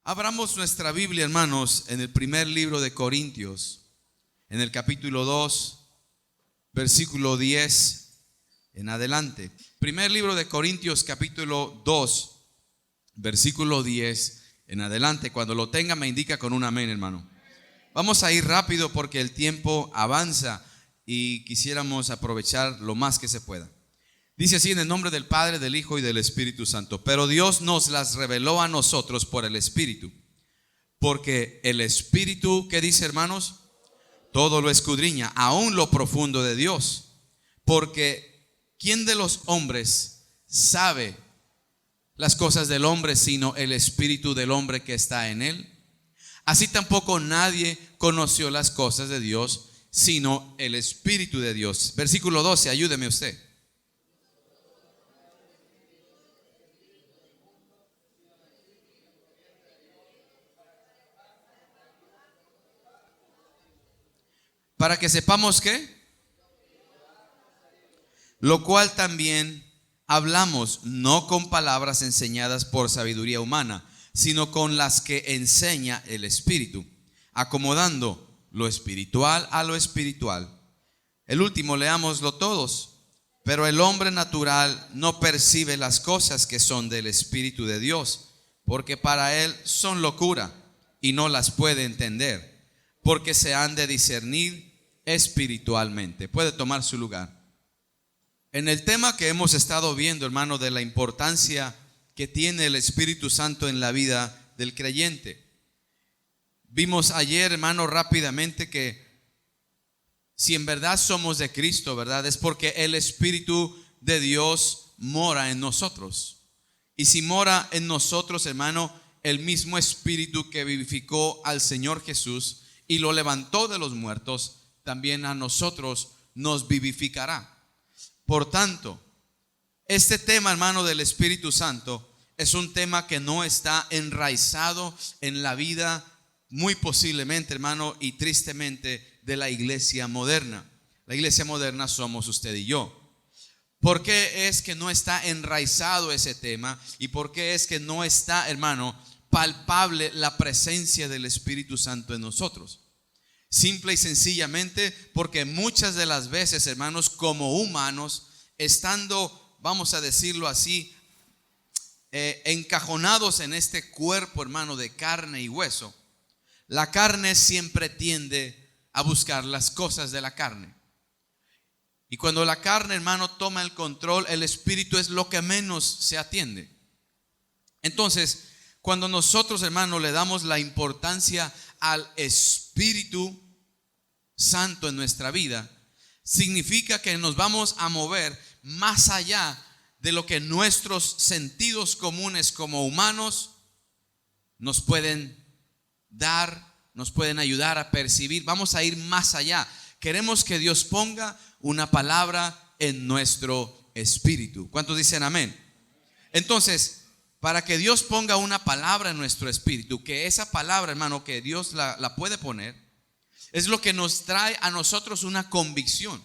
Abramos nuestra Biblia, hermanos, en el primer libro de Corintios, en el capítulo 2, versículo 10 en adelante. Primer libro de Corintios, capítulo 2, versículo 10 en adelante. Cuando lo tenga me indica con un amén, hermano. Vamos a ir rápido porque el tiempo avanza y quisiéramos aprovechar lo más que se pueda. Dice así: en el nombre del Padre, del Hijo y del Espíritu Santo. Pero Dios nos las reveló a nosotros por el Espíritu. Porque el Espíritu, ¿qué dice, hermanos? Todo lo escudriña, aún lo profundo de Dios. Porque ¿quién de los hombres sabe las cosas del hombre sino el Espíritu del hombre que está en él? Así tampoco nadie conoció las cosas de Dios sino el Espíritu de Dios. Versículo 12, ayúdeme usted. Para que sepamos que, lo cual también hablamos, no con palabras enseñadas por sabiduría humana, sino con las que enseña el Espíritu, acomodando lo espiritual a lo espiritual. El último, leámoslo todos. Pero el hombre natural no percibe las cosas que son del Espíritu de Dios, porque para él son locura y no las puede entender, porque se han de discernir espiritualmente. Puede tomar su lugar. En el tema que hemos estado viendo, hermano, de la importancia que tiene el Espíritu Santo en la vida del creyente, vimos ayer, hermano, rápidamente que si en verdad somos de Cristo, ¿verdad? Es porque el Espíritu de Dios mora en nosotros. Y si mora en nosotros, hermano, el mismo Espíritu que vivificó al Señor Jesús y lo levantó de los muertos, también a nosotros nos vivificará. Por tanto, este tema, hermano, del Espíritu Santo es un tema que no está enraizado en la vida, muy posiblemente, hermano, y tristemente, de la iglesia moderna. La iglesia moderna somos usted y yo. ¿Por qué es que no está enraizado ese tema? ¿Y por qué es que no está, hermano, palpable la presencia del Espíritu Santo en nosotros? Simple y sencillamente porque muchas de las veces, hermanos, como humanos, estando, vamos a decirlo así, encajonados en este cuerpo, hermano, de carne y hueso, la carne siempre tiende a buscar las cosas de la carne. Y cuando la carne, hermano, toma el control, el espíritu es lo que menos se atiende. Entonces, cuando nosotros, hermano, le damos la importancia al Espíritu Santo en nuestra vida, significa que nos vamos a mover más allá de lo que nuestros sentidos comunes como humanos nos pueden dar, nos pueden ayudar a percibir. Vamos a ir más allá. Queremos que Dios ponga una palabra en nuestro espíritu. ¿Cuántos dicen amén? Entonces, para que Dios ponga una palabra en nuestro espíritu, que esa palabra, hermano, que Dios la puede poner, es lo que nos trae a nosotros una convicción.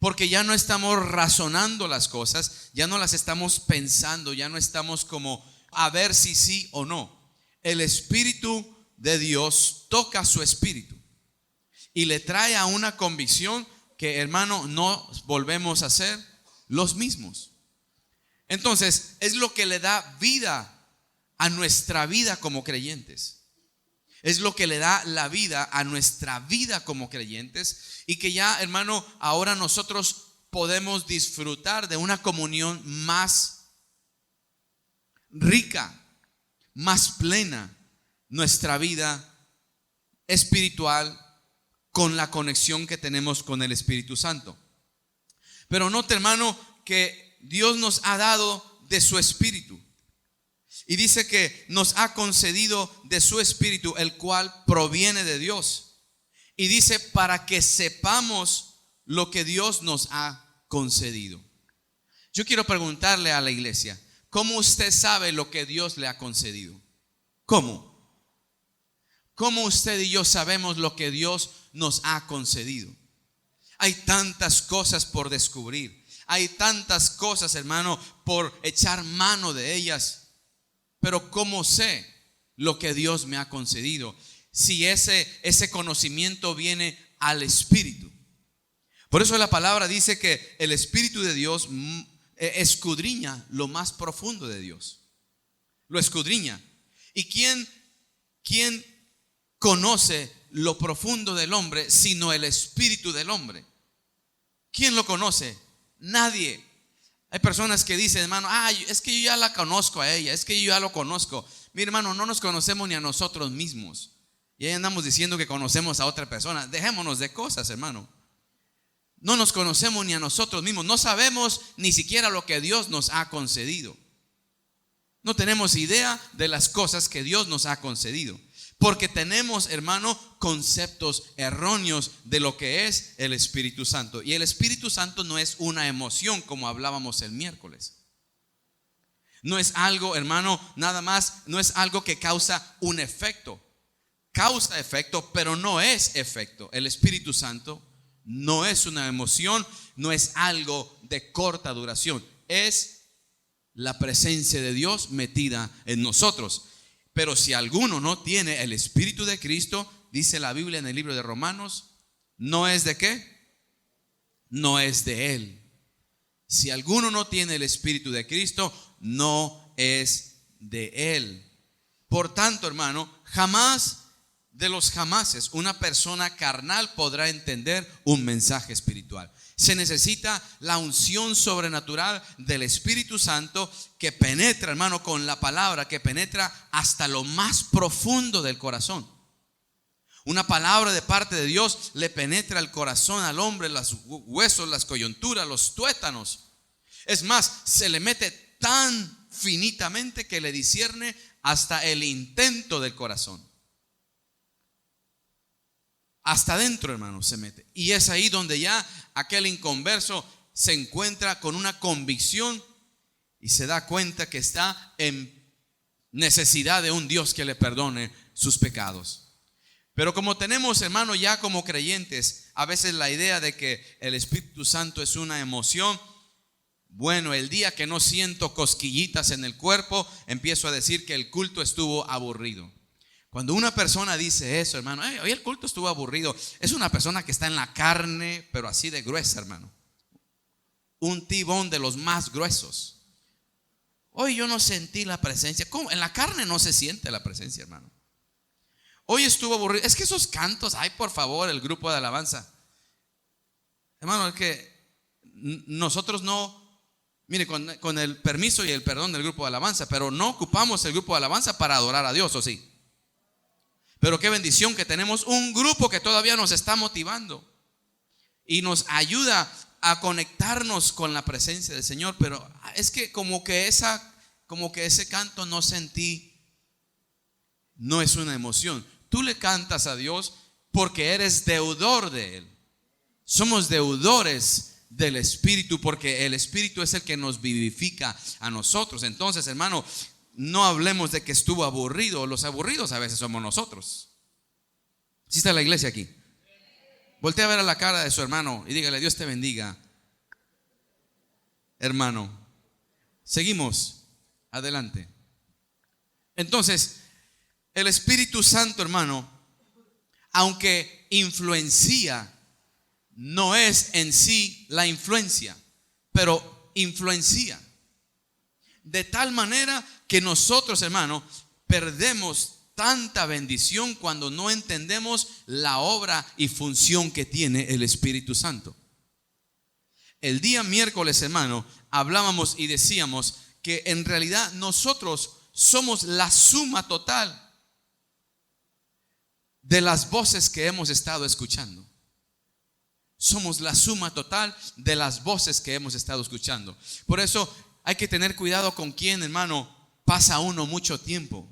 Porque ya no estamos razonando las cosas, ya no las estamos pensando, ya no estamos como a ver si sí o no. El Espíritu de Dios toca su espíritu y le trae a una convicción que, hermano, no volvemos a ser los mismos. Entonces, es lo que le da vida a nuestra vida como creyentes. Es lo que le da la vida a nuestra vida como creyentes. Y que ya, hermano, ahora nosotros podemos disfrutar de una comunión más rica, más plena, nuestra vida espiritual con la conexión que tenemos con el Espíritu Santo. Pero note, hermano, que Dios nos ha dado de su Espíritu. Y dice que nos ha concedido de su Espíritu, el cual proviene de Dios. Y dice para que sepamos lo que Dios nos ha concedido. Yo quiero preguntarle a la iglesia, ¿cómo usted sabe lo que Dios le ha concedido? ¿Cómo? ¿Cómo usted y yo sabemos lo que Dios nos ha concedido? Hay tantas cosas por descubrir. Hay tantas cosas, hermano, por echar mano de ellas. Pero ¿cómo sé lo que Dios me ha concedido, si ese conocimiento viene al Espíritu. Por eso la palabra dice que el Espíritu de Dios escudriña lo más profundo de Dios. Lo escudriña. ¿Y quién conoce lo profundo del hombre sino el espíritu del hombre? ¿Quién lo conoce? Nadie. Hay personas que dicen, hermano, es que yo ya la conozco a ella, es que yo ya lo conozco. Mi hermano, no nos conocemos ni a nosotros mismos. Y ahí andamos diciendo que conocemos a otra persona. Dejémonos de cosas, hermano. No nos conocemos ni a nosotros mismos. No sabemos ni siquiera lo que Dios nos ha concedido. No tenemos idea de las cosas que Dios nos ha concedido. Porque tenemos, hermano, conceptos erróneos de lo que es el Espíritu Santo. Y el Espíritu Santo no es una emoción como hablábamos el miércoles. No es algo, hermano, nada más, no es algo que causa un efecto. Causa efecto, pero no es efecto. El Espíritu Santo no es una emoción, no es algo de corta duración. Es la presencia de Dios metida en nosotros. Pero si alguno no tiene el Espíritu de Cristo, dice la Biblia en el libro de Romanos, ¿no es de qué? No es de Él. Si alguno no tiene el Espíritu de Cristo, no es de Él. Por tanto, hermano, jamás de los jamases una persona carnal podrá entender un mensaje espiritual. Se necesita la unción sobrenatural del Espíritu Santo que penetra, hermano, con la palabra, que penetra hasta lo más profundo del corazón. Una palabra de parte de Dios le penetra el corazón al hombre, los huesos, las coyunturas, los tuétanos. Es más, se le mete tan finitamente que le discierne hasta el intento del corazón. Hasta adentro, hermano, se mete. Y es ahí donde ya aquel inconverso se encuentra con una convicción y se da cuenta que está en necesidad de un Dios que le perdone sus pecados. Pero como tenemos, hermano, ya como creyentes, a veces la idea de que el Espíritu Santo es una emoción. Bueno, el día que no siento cosquillitas en el cuerpo, empiezo a decir que el culto estuvo aburrido. Cuando una persona dice eso, hermano, hoy el culto estuvo aburrido, es una persona que está en la carne, pero así de gruesa, hermano. Un tibón de los más gruesos. Hoy yo no sentí la presencia. ¿Cómo? En la carne no se siente la presencia, hermano. Hoy estuvo aburrido. Es que esos cantos, por favor, el grupo de alabanza. Hermano, es que nosotros no, mire, con el permiso y el perdón del grupo de alabanza, pero no ocupamos el grupo de alabanza para adorar a Dios, ¿o sí? Pero qué bendición que tenemos un grupo que todavía nos está motivando y nos ayuda a conectarnos con la presencia del Señor. Pero es que como que ese canto no sentí, no es una emoción. Tú le cantas a Dios porque eres deudor de Él. Somos deudores del Espíritu porque el Espíritu es el que nos vivifica a nosotros. Entonces, hermano, no hablemos de que estuvo aburrido. Los aburridos a veces somos nosotros. ¿Sí está la iglesia aquí? Voltea a ver a la cara de su hermano y dígale: Dios te bendiga, hermano. Seguimos adelante. Entonces, el Espíritu Santo, hermano, aunque influencia, no es en sí la influencia, pero influencia. De tal manera que nosotros, hermano, perdemos tanta bendición cuando no entendemos la obra y función que tiene el Espíritu Santo. El día miércoles, hermano, hablábamos y decíamos que en realidad nosotros somos la suma total de las voces que hemos estado escuchando. Somos la suma total de las voces que hemos estado escuchando. Por eso hay que tener cuidado con quién, hermano, pasa uno mucho tiempo.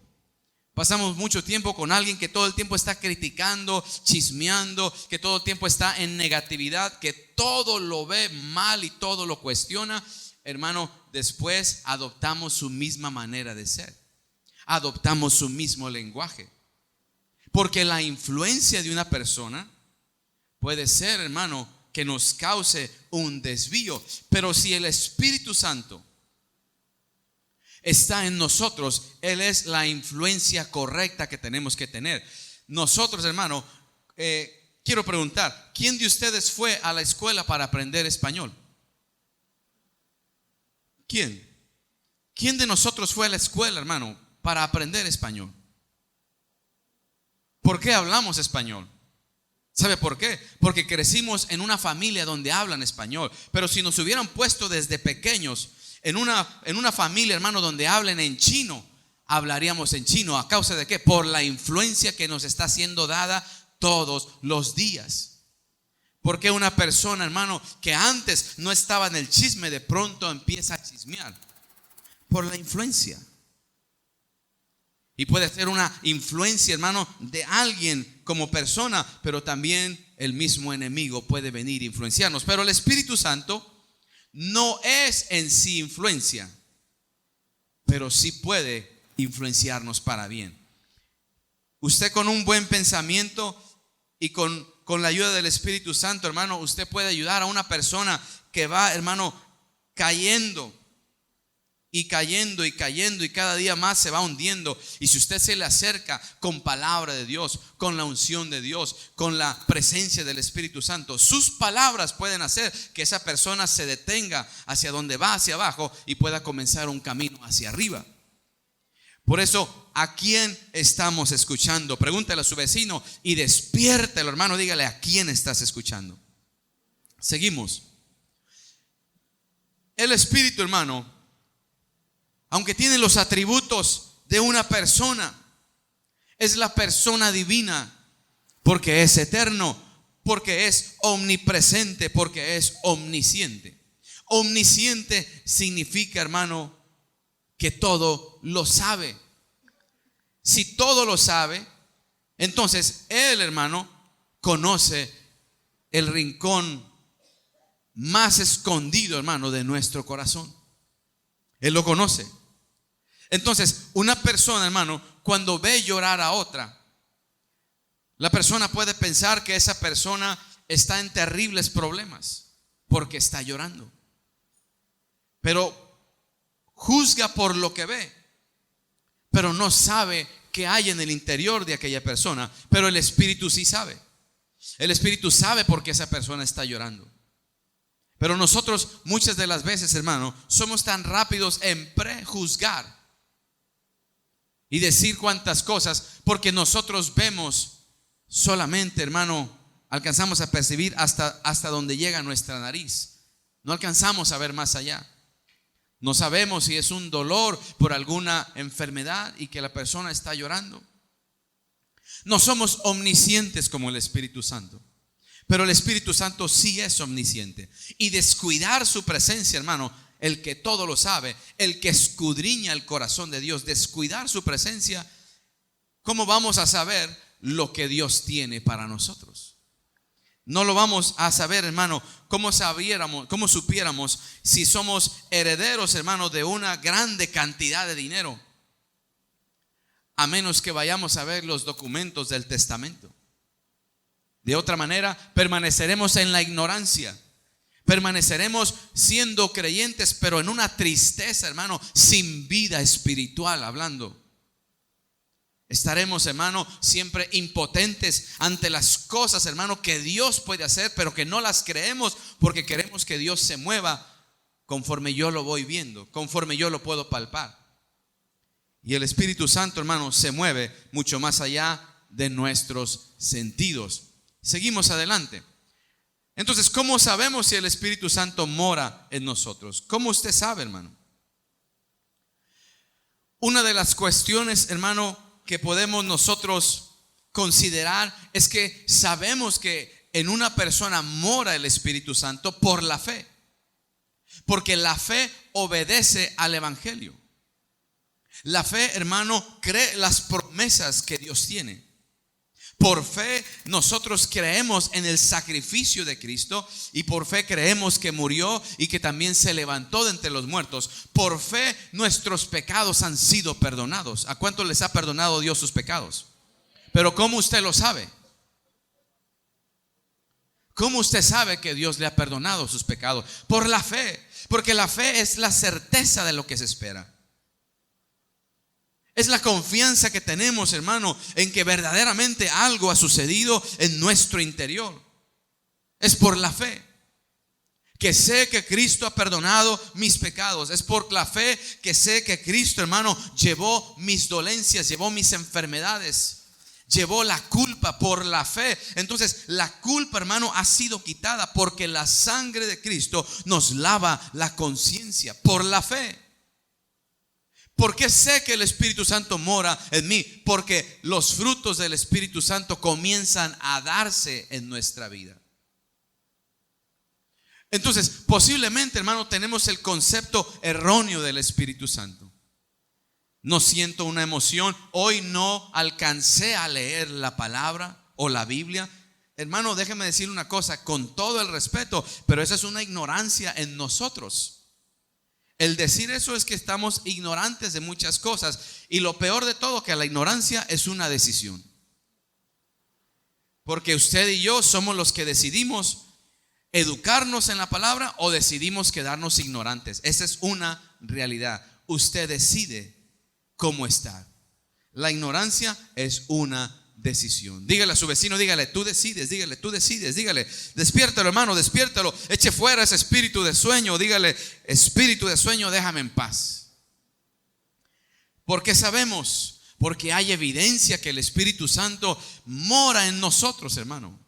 Pasamos mucho tiempo con alguien que todo el tiempo está criticando, chismeando, que todo el tiempo está en negatividad, que todo lo ve mal y todo lo cuestiona. Hermano, después adoptamos su misma manera de ser. Adoptamos su mismo lenguaje. Porque la influencia de una persona puede ser, hermano, que nos cause un desvío. Pero si el Espíritu Santo está en nosotros. Él es la influencia correcta que tenemos que tener. Nosotros, hermano, quiero preguntar, ¿quién de ustedes fue a la escuela para aprender español? ¿Quién? ¿Quién de nosotros fue a la escuela, hermano, para aprender español? ¿Por qué hablamos español? ¿Sabe por qué? Porque crecimos en una familia donde hablan español. Pero si nos hubieran puesto desde pequeños en una familia, hermano, donde hablen en chino, hablaríamos en chino. ¿A causa de qué? Por la influencia que nos está siendo dada todos los días. Porque una persona, hermano, que antes no estaba en el chisme, de pronto empieza a chismear por la influencia. Y puede ser una influencia, hermano, de alguien como persona, pero también el mismo enemigo puede venir a influenciarnos. Pero el Espíritu Santo no es en sí influencia, pero sí puede influenciarnos para bien. Usted con un buen pensamiento y con la ayuda del Espíritu Santo, hermano, usted puede ayudar a una persona que va, hermano, cayendo y cayendo y cayendo, y cada día más se va hundiendo. Y si usted se le acerca con palabra de Dios, con la unción de Dios, con la presencia del Espíritu Santo, sus palabras pueden hacer que esa persona se detenga hacia donde va, hacia abajo, y pueda comenzar un camino hacia arriba. Por eso, ¿a quién estamos escuchando? Pregúntale a su vecino y despiértelo, hermano. Dígale, ¿a quién estás escuchando? Seguimos. El Espíritu, hermano, aunque tiene los atributos de una persona, es la persona divina, porque es eterno, porque es omnipresente, porque es omnisciente. Omnisciente significa, hermano, que todo lo sabe. Si todo lo sabe, entonces Él, hermano, conoce el rincón más escondido, hermano, de nuestro corazón. Él lo conoce. Entonces, una persona, hermano, cuando ve llorar a otra, la persona puede pensar que esa persona está en terribles problemas porque está llorando. Pero juzga por lo que ve, pero no sabe qué hay en el interior de aquella persona. Pero el Espíritu sí sabe. El Espíritu sabe por qué esa persona está llorando. Pero nosotros muchas de las veces, hermano, somos tan rápidos en prejuzgar y decir cuantas cosas, porque nosotros vemos solamente, hermano, alcanzamos a percibir hasta donde llega nuestra nariz. No alcanzamos a ver más allá. No sabemos si es un dolor por alguna enfermedad y que la persona está llorando. No somos omniscientes como el Espíritu Santo. Pero el Espíritu Santo sí es omnisciente. Y descuidar su presencia, hermano, el que todo lo sabe, el que escudriña el corazón de Dios, descuidar su presencia, ¿cómo vamos a saber lo que Dios tiene para nosotros? No lo vamos a saber, hermano, cómo supiéramos si somos herederos, hermano, de una grande cantidad de dinero, a menos que vayamos a ver los documentos del testamento. De otra manera, permaneceremos en la ignorancia. Permaneceremos siendo creyentes, pero en una tristeza, hermano, sin vida espiritual hablando. Estaremos, hermano, siempre impotentes ante las cosas, hermano, que Dios puede hacer, pero que no las creemos porque queremos que Dios se mueva conforme yo lo voy viendo, conforme yo lo puedo palpar. Y el Espíritu Santo, hermano, se mueve mucho más allá de nuestros sentidos. Seguimos adelante. Entonces, ¿cómo sabemos si el Espíritu Santo mora en nosotros? ¿Cómo usted sabe, hermano? Una de las cuestiones, hermano, que podemos nosotros considerar es que sabemos que en una persona mora el Espíritu Santo por la fe. Porque la fe obedece al Evangelio. La fe, hermano, cree las promesas que Dios tiene. Por fe nosotros creemos en el sacrificio de Cristo, y por fe creemos que murió y que también se levantó de entre los muertos. Por fe nuestros pecados han sido perdonados. ¿A cuántos les ha perdonado Dios sus pecados? Pero ¿cómo usted lo sabe? ¿Cómo usted sabe que Dios le ha perdonado sus pecados? Por la fe, porque la fe es la certeza de lo que se espera. Es la confianza que tenemos, hermano, en que verdaderamente algo ha sucedido en nuestro interior. Es por la fe. Que sé que Cristo ha perdonado mis pecados. Es por la fe que sé que Cristo, hermano, llevó mis dolencias, llevó mis enfermedades, llevó la culpa por la fe. Entonces la culpa, hermano, ha sido quitada porque la sangre de Cristo nos lava la conciencia por la fe. ¿Por qué sé que el Espíritu Santo mora en mí? Porque los frutos del Espíritu Santo comienzan a darse en nuestra vida. Entonces, posiblemente, hermano, tenemos el concepto erróneo del Espíritu Santo. No siento una emoción. Hoy no alcancé a leer la palabra o la Biblia. Hermano, déjeme decir una cosa con todo el respeto, pero esa es una ignorancia en nosotros. El decir eso es que estamos ignorantes de muchas cosas. Y lo peor de todo, que la ignorancia es una decisión. Porque usted y yo somos los que decidimos educarnos en la palabra o decidimos quedarnos ignorantes. Esa es una realidad. Usted decide cómo estar. La ignorancia es una decisión. Dígale a su vecino, dígale, tú decides, dígale, tú decides, dígale, despiértalo, hermano, despiértalo, eche fuera ese espíritu de sueño, dígale, espíritu de sueño, déjame en paz. Porque sabemos, porque hay evidencia que el Espíritu Santo mora en nosotros, hermano.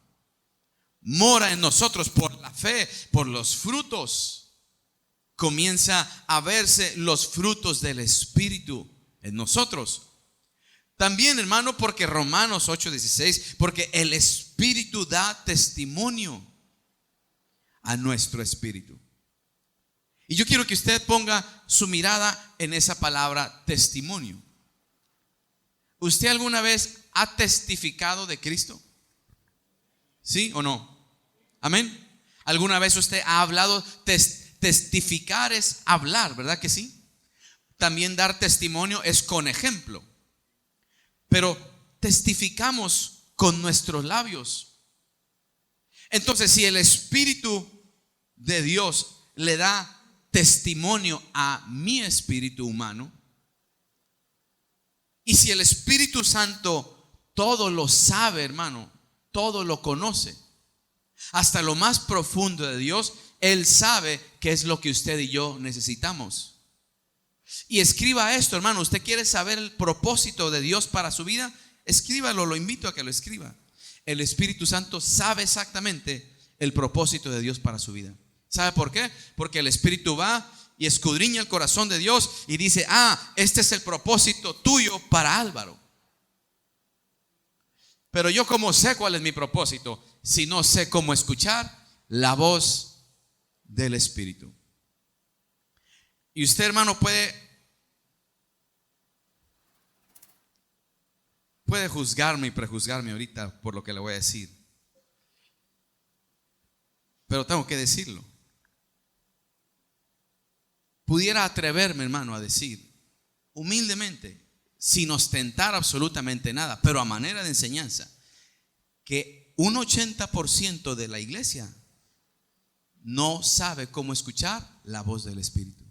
Mora en nosotros por la fe, por los frutos. Comienza a verse los frutos del Espíritu en nosotros. También, hermano, porque Romanos 8:16, porque el Espíritu da testimonio a nuestro espíritu. Y yo quiero que usted ponga su mirada en esa palabra testimonio. ¿Usted alguna vez ha testificado de Cristo? ¿Sí o no? Amén. ¿Alguna vez usted ha hablado? Testificar es hablar, ¿verdad que sí? También dar testimonio es con ejemplo. Pero testificamos con nuestros labios. Entonces, si el Espíritu de Dios le da testimonio a mi espíritu humano, y si el Espíritu Santo todo lo sabe, hermano, todo lo conoce, hasta lo más profundo de Dios, Él sabe qué es lo que usted y yo necesitamos. Y escriba esto, hermano. ¿Usted quiere saber el propósito de Dios para su vida? Escríbalo, lo invito a que lo escriba. El Espíritu Santo sabe exactamente el propósito de Dios para su vida. ¿Sabe por qué? Porque el Espíritu va y escudriña el corazón de Dios y dice, este es el propósito tuyo para Álvaro. Pero yo, ¿cómo sé cuál es mi propósito si no sé cómo escuchar la voz del Espíritu? Y usted, hermano, puede juzgarme y prejuzgarme ahorita por lo que le voy a decir. Pero tengo que decirlo. Pudiera atreverme, hermano, a decir humildemente, sin ostentar absolutamente nada, pero a manera de enseñanza, que un 80% de la iglesia no sabe cómo escuchar la voz del Espíritu.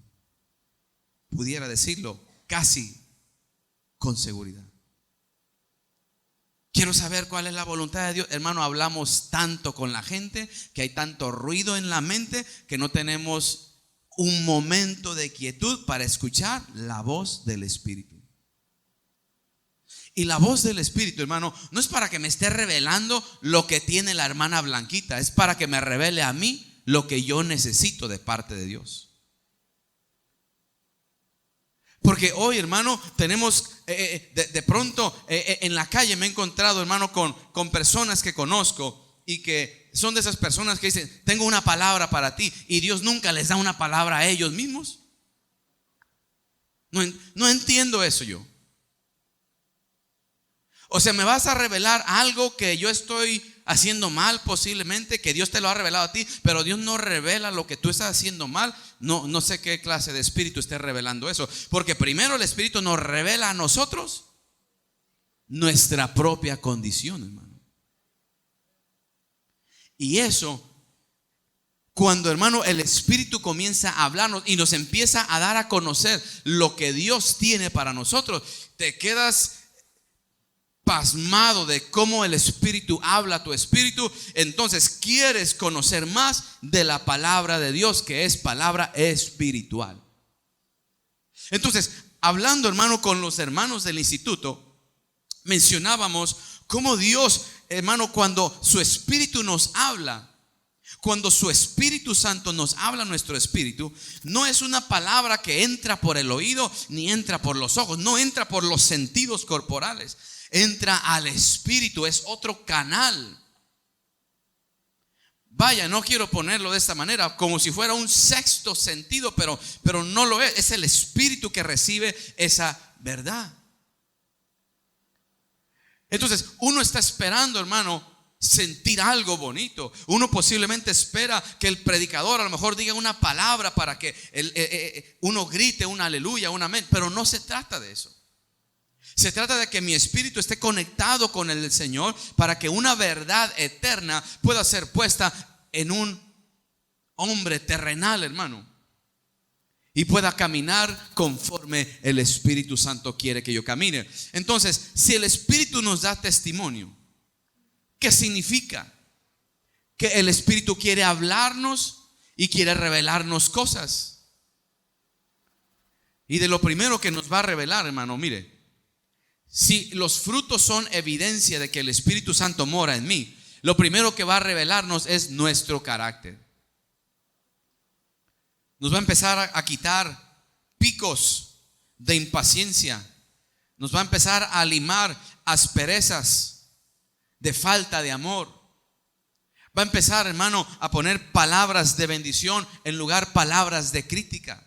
Pudiera decirlo casi con seguridad. Quiero saber cuál es la voluntad de Dios. Hermano, hablamos tanto con la gente, que hay tanto ruido en la mente, que no tenemos un momento de quietud para escuchar la voz del Espíritu. Y la voz del Espíritu, hermano, no es para que me esté revelando lo que tiene la hermana Blanquita, es para que me revele a mí lo que yo necesito de parte de Dios. Porque hoy, hermano, tenemos de pronto en la calle me he encontrado, hermano, con personas que conozco y que son de esas personas que dicen, tengo una palabra para ti, y Dios nunca les da una palabra a ellos mismos. No entiendo eso yo. O sea, me vas a revelar algo que yo estoy haciendo mal, posiblemente, que Dios te lo ha revelado a ti, pero Dios no revela lo que tú estás haciendo mal. No sé qué clase de espíritu esté revelando eso, porque primero el Espíritu nos revela a nosotros nuestra propia condición, hermano. Y eso, cuando, hermano, el Espíritu comienza a hablarnos y nos empieza a dar a conocer lo que Dios tiene para nosotros, te quedas pasmado de cómo el Espíritu habla a tu espíritu. Entonces quieres conocer más de la palabra de Dios, que es palabra espiritual. Entonces, hablando, hermano, con los hermanos del instituto, mencionábamos cómo Dios, hermano, cuando su Espíritu nos habla, cuando su Espíritu Santo nos habla a nuestro espíritu, no es una palabra que entra por el oído ni entra por los ojos, no entra por los sentidos corporales, entra al espíritu, es otro canal. Vaya, no quiero ponerlo de esta manera, como si fuera un sexto sentido, pero no lo es. Es el espíritu que recibe esa verdad. Entonces, uno está esperando, hermano, sentir algo bonito. Uno posiblemente espera que el predicador a lo mejor diga una palabra para que uno grite un aleluya, un amén. Pero no se trata de eso. Se trata de que mi espíritu esté conectado con el Señor para que una verdad eterna pueda ser puesta en un hombre terrenal, hermano, y pueda caminar conforme el Espíritu Santo quiere que yo camine. Entonces, si el Espíritu nos da testimonio, ¿qué significa? Que el Espíritu quiere hablarnos y quiere revelarnos cosas. Y de lo primero que nos va a revelar, hermano, mire, si los frutos son evidencia de que el Espíritu Santo mora en mí, lo primero que va a revelarnos es nuestro carácter. Nos va a empezar a quitar picos de impaciencia. Nos va a empezar a limar asperezas de falta de amor. Va a empezar, hermano, a poner palabras de bendición en lugar palabras de crítica.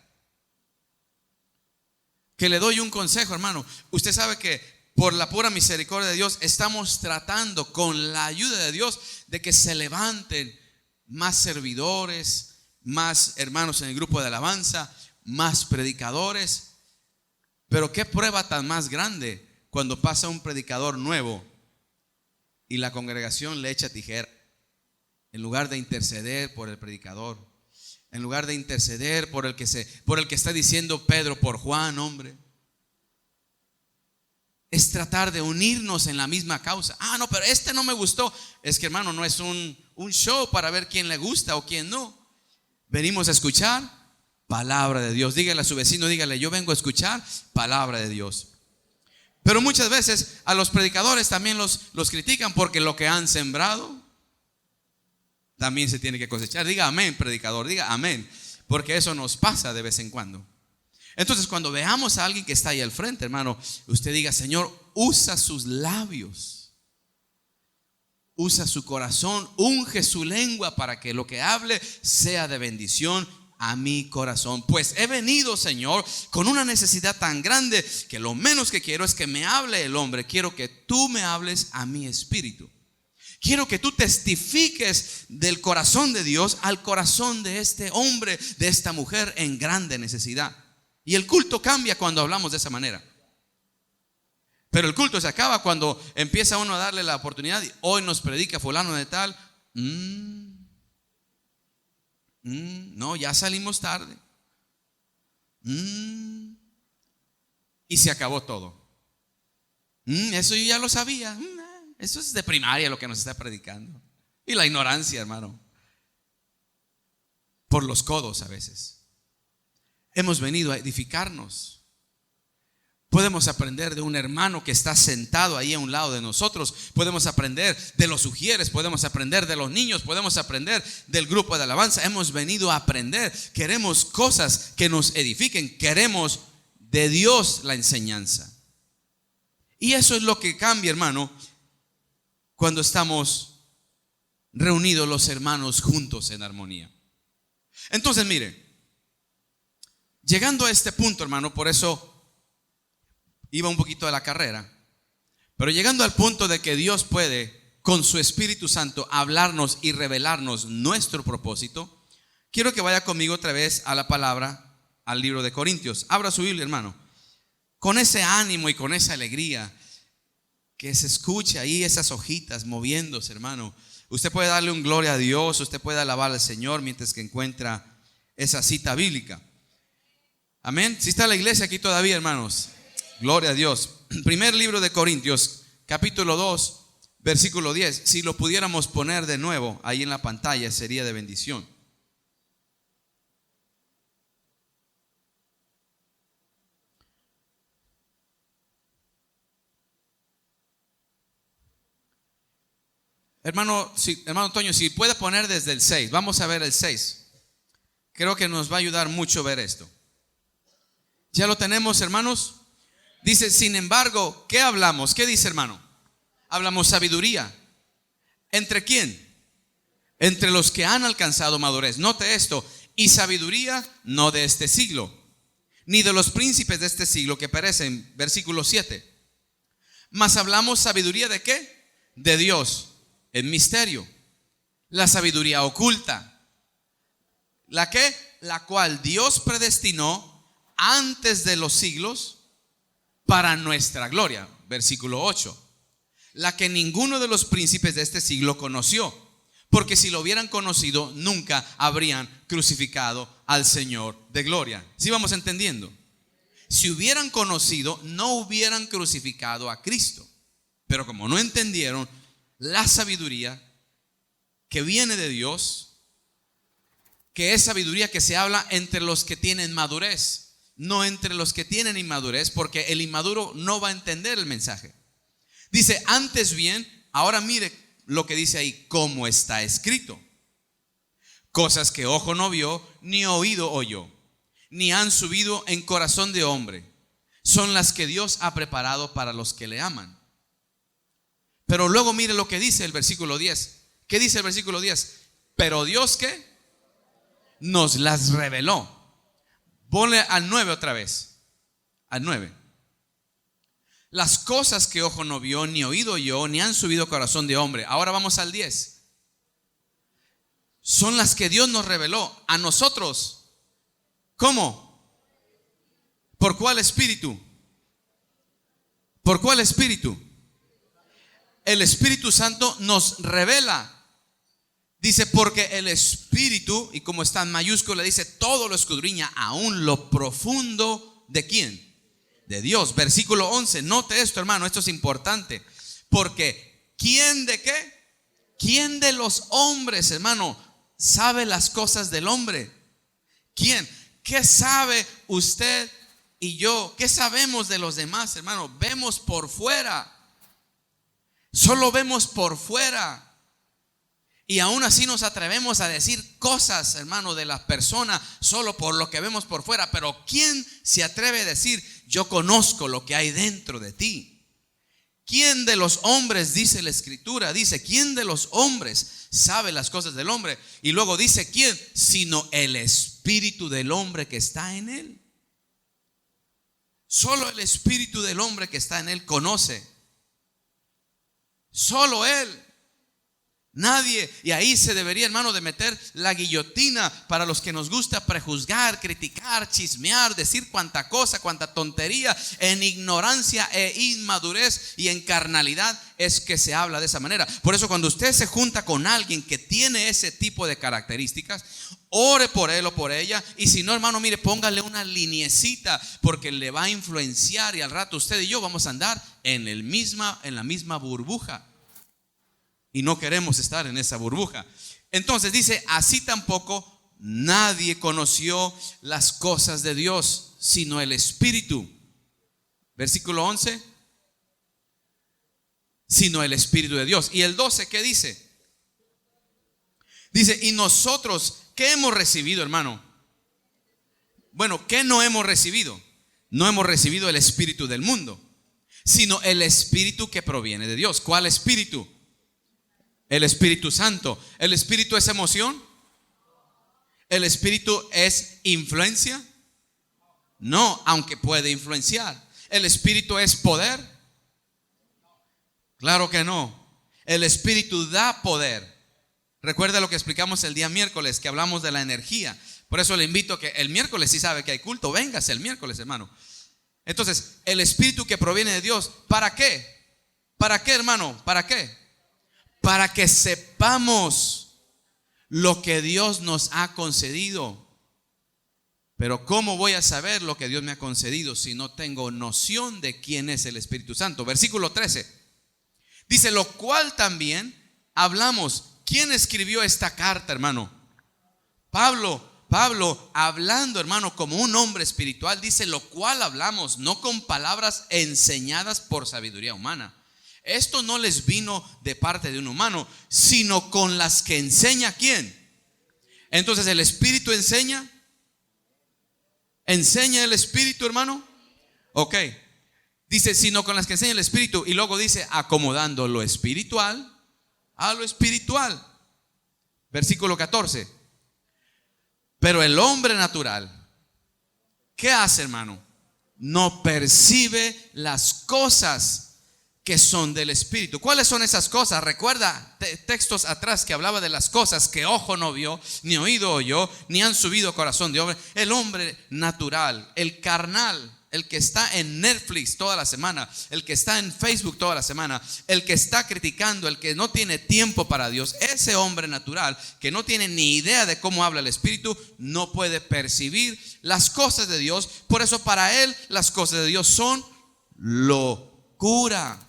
Que le doy un consejo, hermano. Usted sabe que por la pura misericordia de Dios estamos tratando, con la ayuda de Dios, de que se levanten más servidores, más hermanos en el grupo de alabanza, más predicadores. Pero qué prueba tan más grande cuando pasa un predicador nuevo y la congregación le echa tijera. En lugar de interceder por el predicador, en lugar de interceder por el que está diciendo Pedro por Juan, hombre, es tratar de unirnos en la misma causa. No, pero este no me gustó. Es que, hermano, no es un show para ver quién le gusta o quién no. Venimos a escuchar palabra de Dios. Dígale a su vecino, dígale: yo vengo a escuchar palabra de Dios. Pero muchas veces a los predicadores también los critican, porque lo que han sembrado también se tiene que cosechar. Diga amén, predicador, diga amén, porque eso nos pasa de vez en cuando. Entonces, cuando veamos a alguien que está ahí al frente, hermano, usted diga: Señor, usa sus labios, usa su corazón, unge su lengua para que lo que hable sea de bendición a mi corazón. Pues he venido, Señor, con una necesidad tan grande que lo menos que quiero es que me hable el hombre. Quiero que tú me hables a mi espíritu. Quiero que tú testifiques del corazón de Dios al corazón de este hombre, de esta mujer en grande necesidad. Y el culto cambia cuando hablamos de esa manera. Pero el culto se acaba cuando empieza uno a darle la oportunidad. Hoy nos predica fulano de tal. No, ya salimos tarde. Y se acabó todo. Eso yo ya lo sabía. Eso es de primaria lo que nos está predicando. Y la ignorancia, hermano, por los codos a veces. Hemos venido a edificarnos. Podemos aprender de un hermano que está sentado ahí a un lado de nosotros. Podemos aprender de los sugieres, podemos aprender de los niños, podemos aprender del grupo de alabanza. Hemos venido a aprender. Queremos cosas que nos edifiquen. Queremos de Dios la enseñanza. Y eso es lo que cambia, hermano, cuando estamos reunidos los hermanos juntos en armonía. Entonces, mire, llegando a este punto, hermano, por eso iba un poquito de la carrera, pero llegando al punto de que Dios puede con su Espíritu Santo hablarnos y revelarnos nuestro propósito, quiero que vaya conmigo otra vez a la palabra, al libro de Corintios. Abra su Biblia, hermano, con ese ánimo y con esa alegría, que se escuche ahí esas hojitas moviéndose, hermano. Usted puede darle un gloria a Dios, usted puede alabar al Señor mientras que encuentra esa cita bíblica. Amén. Si está la iglesia aquí todavía, hermanos. Gloria a Dios. Primer libro de Corintios, capítulo 2, versículo 10. Si lo pudiéramos poner de nuevo ahí en la pantalla, sería de bendición. Hermano Toño, si puede poner desde el 6, vamos a ver el 6. Creo que nos va a ayudar mucho ver esto. ¿Ya lo tenemos, hermanos? Dice, sin embargo, ¿qué hablamos? ¿Qué dice, hermano? Hablamos sabiduría. ¿Entre quién? Entre los que han alcanzado madurez. Note esto. Y sabiduría no de este siglo, ni de los príncipes de este siglo que perecen. Versículo 7. Mas hablamos sabiduría ¿de qué? De Dios. En misterio, la sabiduría oculta, la que, la cual Dios predestinó antes de los siglos para nuestra gloria. Versículo 8, la que ninguno de los príncipes de este siglo conoció, porque si lo hubieran conocido nunca habrían crucificado al Señor de gloria. ¿Sí vamos entendiendo? Si hubieran conocido, no hubieran crucificado a Cristo, pero como no entendieron la sabiduría que viene de Dios, que es sabiduría que se habla entre los que tienen madurez, no entre los que tienen inmadurez, porque el inmaduro no va a entender el mensaje. Dice, antes bien, ahora mire lo que dice ahí, como está escrito: cosas que ojo no vio, ni oído oyó, ni han subido en corazón de hombre, son las que Dios ha preparado para los que le aman. Pero luego mire lo que dice el versículo 10. ¿Qué dice el versículo 10? Pero Dios, ¿qué? Nos las reveló. Ponle al 9 otra vez. Al 9. Las cosas que ojo no vio, ni oído oyó, ni han subido corazón de hombre. Ahora vamos al 10. Son las que Dios nos reveló a nosotros. ¿Cómo? ¿Por cuál espíritu? ¿Por cuál espíritu? El Espíritu Santo nos revela. Dice, porque el Espíritu, y como está en mayúscula, dice, todo lo escudriña, aún lo profundo ¿de quién? De Dios. Versículo 11, note esto, hermano, esto es importante. Porque ¿quién de qué? ¿Quién de los hombres, hermano, sabe las cosas del hombre? ¿Quién? ¿Qué sabe usted y yo? ¿Qué sabemos de los demás, hermano? Vemos por fuera. Solo vemos por fuera. Y aún así nos atrevemos a decir cosas, hermano, de la persona solo por lo que vemos por fuera. Pero ¿quién se atreve a decir, yo conozco lo que hay dentro de ti? ¿Quién de los hombres, dice la Escritura, dice, quién de los hombres sabe las cosas del hombre? Y luego dice, ¿quién? Sino el espíritu del hombre que está en él. Solo el espíritu del hombre que está en él conoce. Solo Él, nadie. Y ahí se debería, hermano, de meter la guillotina para los que nos gusta prejuzgar, criticar, chismear, decir cuánta cosa, cuánta tontería. En ignorancia e inmadurez y en carnalidad es que se habla de esa manera. Por eso cuando usted se junta con alguien que tiene ese tipo de características, ore por él o por ella. Y si no, hermano, mire, póngale una liniecita, porque le va a influenciar. Y al rato usted y yo vamos a andar en la misma burbuja. Y no queremos estar en esa burbuja. Entonces dice, así tampoco nadie conoció las cosas de Dios, sino el Espíritu. Versículo 11. Sino el Espíritu de Dios. Y el 12, ¿qué dice? Dice, y nosotros, ¿qué hemos recibido, hermano? Bueno, ¿qué no hemos recibido? No hemos recibido el espíritu del mundo, sino el espíritu que proviene de Dios. ¿Cuál espíritu? El Espíritu Santo. ¿El espíritu es emoción? ¿El espíritu es influencia? No, aunque puede influenciar. ¿El espíritu es poder? Claro que no. El espíritu da poder. Recuerda lo que explicamos el día miércoles, que hablamos de la energía. Por eso le invito a que el miércoles, si sabe que hay culto, véngase el miércoles, hermano. Entonces, el espíritu que proviene de Dios, ¿para qué? ¿Para qué, hermano? ¿Para qué? para que sepamos lo que Dios nos ha concedido. Pero ¿cómo voy a saber lo que Dios me ha concedido si no tengo noción de quién es el Espíritu Santo? Versículo 13. Dice, lo cual también hablamos. ¿Quién escribió esta carta, hermano? Pablo, hablando, hermano, como un hombre espiritual, dice, lo cual hablamos, no con palabras enseñadas por sabiduría humana. Esto no les vino de parte de un humano, sino con las que enseña ¿quién? Entonces, ¿el Espíritu enseña? ¿Enseña el Espíritu, hermano? Ok. Dice, sino con las que enseña el Espíritu. Y luego dice, acomodando lo espiritual a lo espiritual. Versículo 14. Pero el hombre natural, ¿qué hace, hermano? No percibe las cosas que son del Espíritu. ¿Cuáles son esas cosas? Recuerda textos atrás que hablaba de las cosas que ojo no vio, ni oído oyó, ni han subido a corazón de hombre. El hombre natural, el carnal, el que está en Netflix toda la semana, el que está en Facebook toda la semana, el que está criticando, el que no tiene tiempo para Dios, ese hombre natural que no tiene ni idea de cómo habla el Espíritu, no puede percibir las cosas de Dios. Por eso para él las cosas de Dios son locura.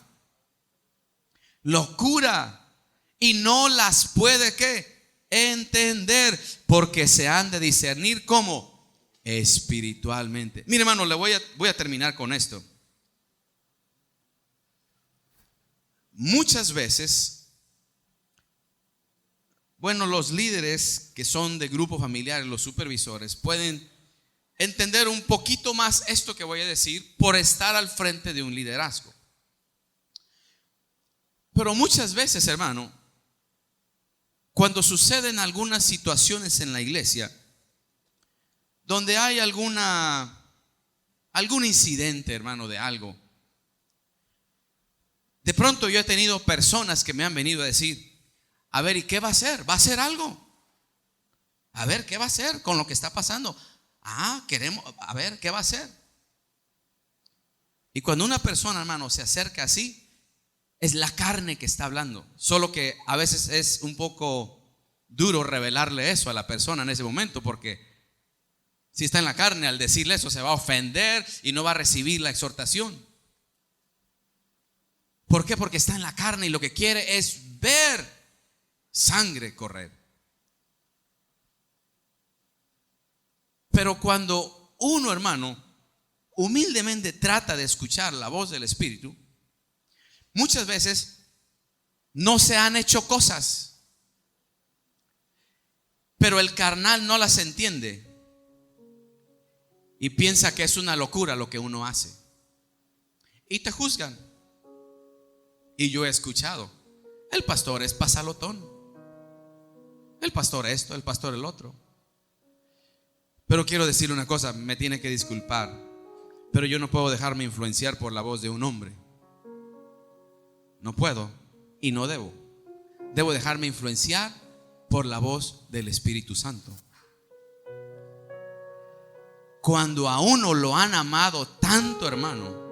Y no las puede ¿qué? Entender, porque se han de discernir como espiritualmente. Mire, hermano, voy a terminar con esto. Muchas veces, los líderes que son de grupo familiar, los supervisores, pueden entender un poquito más esto que voy a decir por estar al frente de un liderazgo. Pero muchas veces, hermano, cuando suceden algunas situaciones en la iglesia donde hay algún incidente, hermano, de algo, de pronto yo he tenido personas que me han venido a decir, a ver, ¿y qué va a hacer? ¿Va a hacer algo? A ver, ¿qué va a hacer con lo que está pasando? Queremos, a ver, ¿qué va a hacer? Y cuando una persona, hermano, se acerca así, es la carne que está hablando. Solo que a veces es un poco duro revelarle eso a la persona en ese momento, porque si está en la carne, al decirle eso se va a ofender y no va a recibir la exhortación. ¿Por qué? Porque está en la carne y lo que quiere es ver sangre correr. Pero cuando uno, hermano, humildemente trata de escuchar la voz del Espíritu, muchas veces no se han hecho cosas, pero el carnal no las entiende y piensa que es una locura lo que uno hace y te juzgan. Y yo he escuchado, el pastor es pasalotón, el pastor esto, el pastor el otro. Pero quiero decirle una cosa, me tiene que disculpar, pero yo no puedo dejarme influenciar por la voz de un hombre. No puedo y no debo. Debo dejarme influenciar por la voz del Espíritu Santo. Cuando a uno lo han amado tanto, hermano,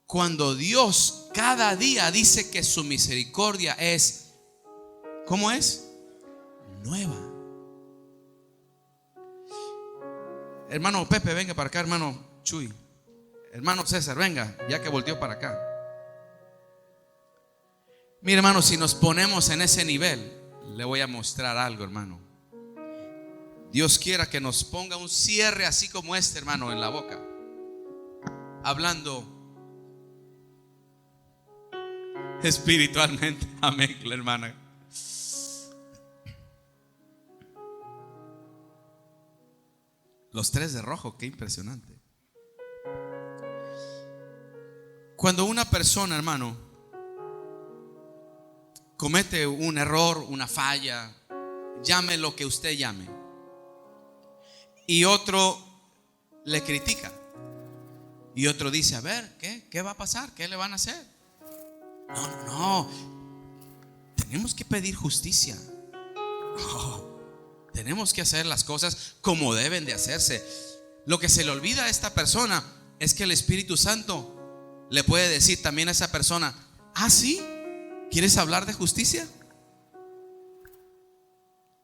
cuando Dios cada día dice que su misericordia es, ¿cómo es? Nueva. Hermano Pepe, venga para acá, hermano Chuy. Hermano César, venga, ya que volteó para acá. Mire, hermano, si nos ponemos en ese nivel, le voy a mostrar algo, hermano. Dios quiera que nos ponga un cierre así como este, hermano, en la boca, hablando espiritualmente. Amén, hermana. Los tres de rojo, qué impresionante. Cuando una persona, hermano, comete un error, una falla, llame lo que usted llame, y otro le critica, y otro dice, a ver, ¿qué va a pasar? ¿Qué le van a hacer? No, tenemos que pedir justicia. No, tenemos que hacer las cosas como deben de hacerse. Lo que se le olvida a esta persona es que el Espíritu Santo le puede decir también a esa persona, ¿Ah, sí? ¿Quieres hablar de justicia?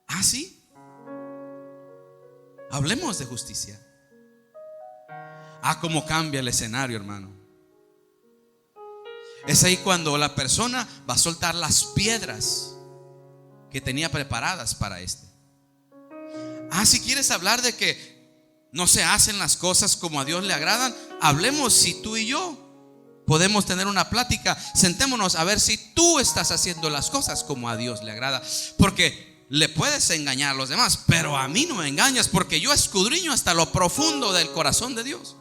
¿Ah, sí? Hablemos de justicia. Ah, cómo cambia el escenario, hermano. Es ahí cuando la persona va a soltar las piedras que tenía preparadas para este. Ah, si quieres hablar de que no se hacen las cosas como a Dios le agradan, hablemos si tú y yo podemos tener una plática. Sentémonos a ver si tú estás haciendo las cosas como a Dios le agrada. Porque le puedes engañar a los demás, pero a mí no me engañas, porque yo escudriño hasta lo profundo del corazón de Dios.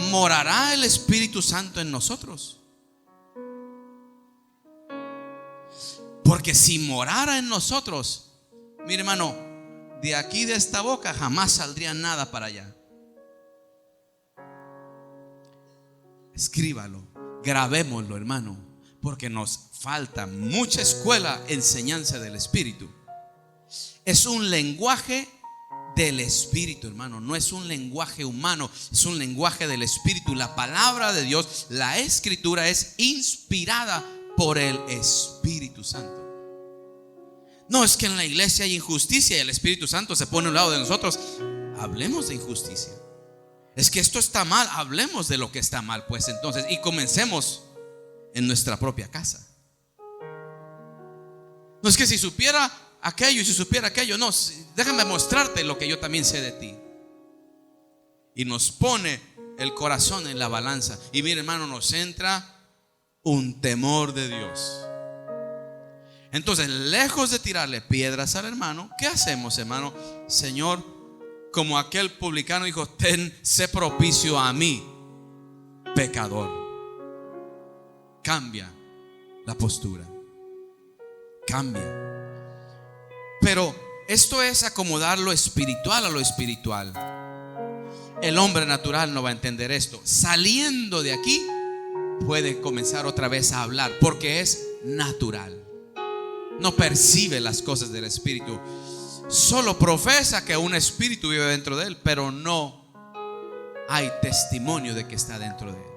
¿Morará el Espíritu Santo en nosotros? Porque si morara en nosotros, mire, hermano, de aquí de esta boca jamás saldría nada para allá. Escríbalo, grabémoslo, hermano, porque nos falta mucha escuela, enseñanza del Espíritu. Es un lenguaje del Espíritu, hermano. No es un lenguaje humano, es un lenguaje del Espíritu. La palabra de Dios, la Escritura, es inspirada por el Espíritu Santo. No es que en la iglesia hay injusticia y el Espíritu Santo se pone a un lado de nosotros. Hablemos de injusticia. Es que esto está mal, hablemos de lo que está mal, pues entonces, y comencemos en nuestra propia casa. No es que si supiera aquello y si supiera aquello, no, déjame mostrarte lo que yo también sé de ti. Y nos pone el corazón en la balanza. Y mire, hermano, nos entra un temor de Dios. Entonces, lejos de tirarle piedras al hermano, ¿qué hacemos, hermano? Señor, como aquel publicano dijo, sé propicio a mí, pecador. Cambia la postura. Cambia. Pero esto es acomodar lo espiritual a lo espiritual. El hombre natural no va a entender esto. Saliendo de aquí, puede comenzar otra vez a hablar, porque es natural. No percibe las cosas del Espíritu. Solo profesa que un espíritu vive dentro de él, pero no hay testimonio de que está dentro de él.